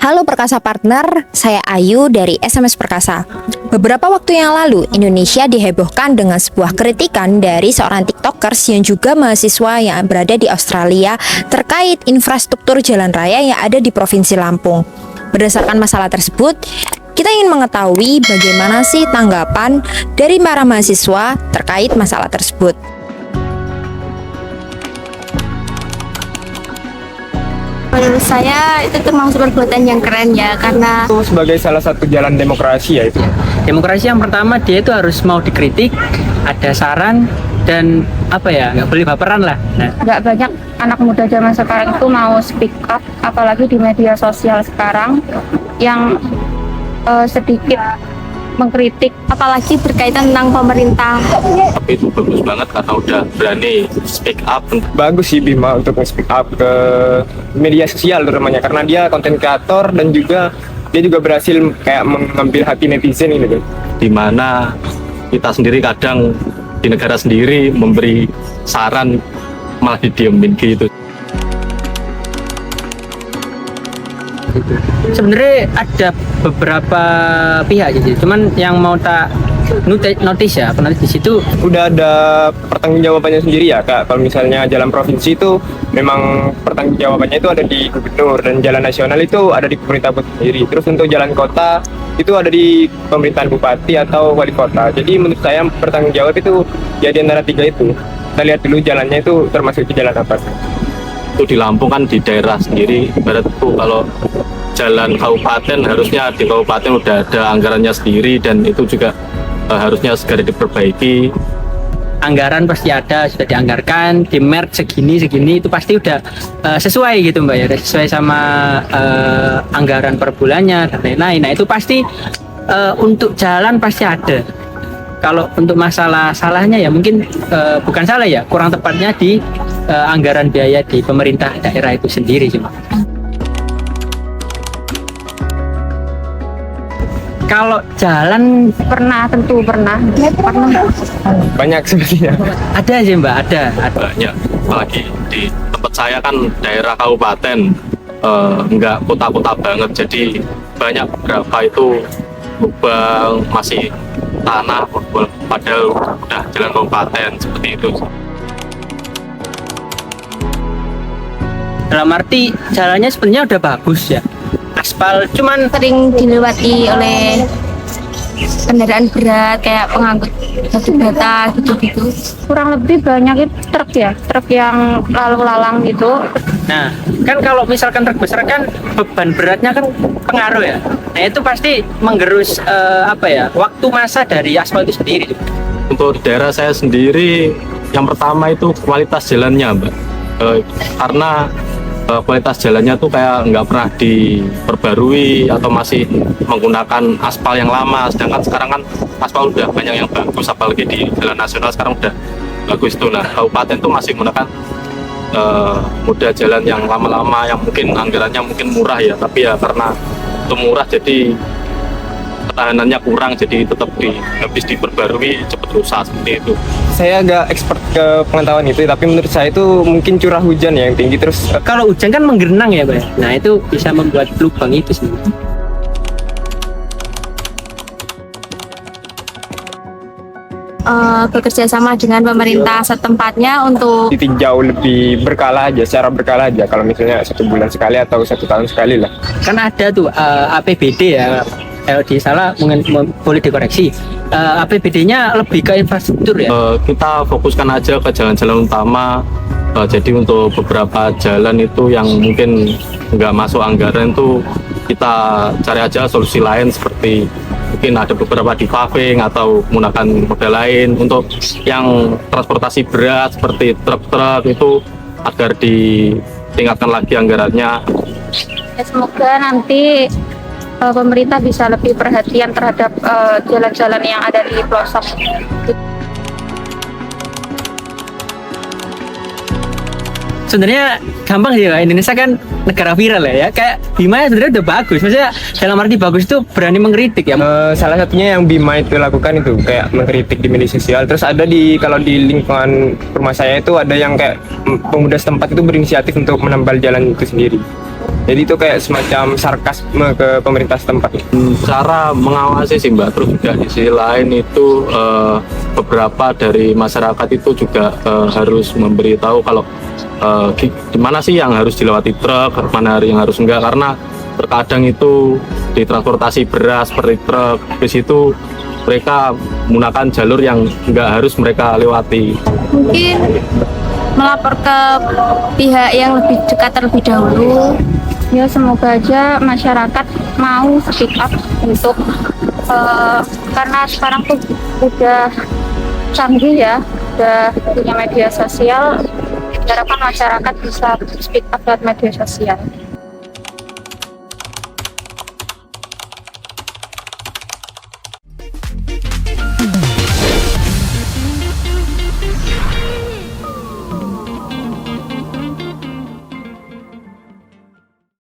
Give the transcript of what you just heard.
Halo Perkasa Partner, saya Ayu dari SMS Perkasa. Beberapa waktu yang lalu, Indonesia dihebohkan dengan sebuah kritikan dari seorang TikTokers yang juga mahasiswa yang berada di Australia terkait infrastruktur jalan raya yang ada di Provinsi Lampung. Berdasarkan masalah tersebut, kita ingin mengetahui bagaimana sih tanggapan dari para mahasiswa terkait masalah tersebut. Menurut saya itu termasuk perbuatan yang keren ya, karena Itu sebagai salah satu jalan demokrasi ya itu. Demokrasi yang pertama dia itu harus mau dikritik, ada saran dan nggak boleh baperan lah. Nah, Nggak banyak anak muda zaman sekarang itu mau speak up, apalagi di media sosial sekarang yang sedikit mengkritik. apalagi berkaitan tentang pemerintah. Tapi itu bagus banget karena udah berani speak up. Bagus sih Bima untuk speak up ke media sosial terutamanya karena dia konten kreator dan juga dia juga berhasil kayak mengambil hati netizen ini tuh. Dimana kita sendiri kadang di negara sendiri memberi saran malah didiemin gitu. sebenarnya ada beberapa pihak sih, cuman yang mau tak notice di situ. Udah ada pertanggungjawabannya sendiri ya Kak. Kalau misalnya jalan provinsi itu memang pertanggungjawabannya itu ada di gubernur dan jalan nasional itu ada di pemerintah pusat sendiri. Terus untuk jalan kota itu ada di pemerintahan bupati atau wali kota. Jadi menurut saya pertanggungjawab itu ya di antara tiga itu. Kita lihat dulu jalannya itu termasuk di jalan apa. Itu di Lampung kan di daerah sendiri, ibaratku kalau jalan kabupaten harusnya di kabupaten udah ada anggarannya sendiri dan itu juga harusnya segera diperbaiki. Anggaran pasti ada, sudah dianggarkan di merch segini itu pasti udah sesuai gitu Mbak ya, sesuai sama anggaran per bulannya dan lain-lain. Nah itu pasti untuk jalan pasti ada. Kalau untuk masalah salahnya ya mungkin bukan salah ya, kurang tepatnya di anggaran biaya di pemerintah daerah itu sendiri cuma. Kalau jalan Tentu pernah. Banyak sebenarnya. ada sih Mbak, ada. Banyak, apalagi di tempat saya kan daerah kabupaten, nggak kota-kota banget, jadi banyak beberapa itu lubang masih tanah padahal udah jalan kabupaten seperti itu. Dalam arti jalannya sebenarnya udah bagus ya, aspal, cuman Sering dilewati oleh kendaraan berat kayak pengangkut batu bata gitu-gitu. Kurang lebih banyak itu truk yang lalu lalang gitu. nah kan kalau misalkan truk besar kan beban beratnya kan pengaruh ya. Nah itu pasti menggerus waktu masa dari aspal itu sendiri. Untuk daerah saya sendiri, yang pertama itu kualitas jalannya, Mbak. Karena kualitas jalannya tuh kayak nggak pernah diperbarui atau masih menggunakan aspal yang lama. Sedangkan sekarang kan aspal udah banyak yang bagus, apalagi di jalan nasional sekarang udah bagus tuh. Nah, kabupaten tuh masih menggunakan moda jalan yang lama-lama, yang mungkin anggarannya mungkin murah ya, tapi ya karena itu murah jadi ketahanannya kurang, jadi tetap habis diperbarui cepat rusak seperti itu. Saya agak expert ke pengetahuan itu, tapi menurut saya itu mungkin curah hujan ya yang tinggi terus Kalau hujan kan menggenang ya Pak. Nah itu bisa membuat lubang itu sendiri. Bekerja sama dengan pemerintah setempatnya untuk ditinjau lebih berkala aja, secara berkala aja. Kalau misalnya 1 bulan sekali atau 1 tahun sekali lah. Kan ada tuh APBD ya, kalau di salah mungkin boleh dikoreksi. APBD-nya lebih ke infrastruktur ya. Kita fokuskan aja ke jalan-jalan utama. Jadi untuk beberapa jalan itu yang mungkin nggak masuk anggaran itu kita cari aja solusi lain, seperti mungkin ada beberapa di paving atau menggunakan moda lain. Untuk yang transportasi berat seperti truk-truk itu agar ditingkatkan lagi anggarannya. Ya, semoga nanti pemerintah bisa lebih perhatian terhadap jalan-jalan yang ada di pelosok. Sebenarnya gampang sih Pak, Indonesia kan negara viral ya, kayak Bima sebenarnya udah bagus, maksudnya dalam arti bagus itu berani mengkritik ya. Salah satunya yang Bima itu lakukan itu kayak mengkritik di media sosial. Terus ada kalau di lingkungan rumah saya itu ada yang kayak pemuda setempat itu berinisiatif untuk menambal jalan itu sendiri. Jadi itu kayak semacam sarkasme ke pemerintah setempat. Cara mengawasi sih Mbak, terus juga di sisi lain itu beberapa dari masyarakat itu juga harus memberitahu kalau gimana sih yang harus dilewati truk, mana yang harus enggak, karena terkadang itu di transportasi beras seperti truk, di situ mereka menggunakan jalur yang enggak harus mereka lewati. Mungkin melapor ke pihak yang lebih dekat terlebih dahulu. Ya semoga aja masyarakat mau speak up untuk karena sekarang tuh udah canggih ya, udah punya media sosial. Diharapkan masyarakat bisa speak up lewat media sosial.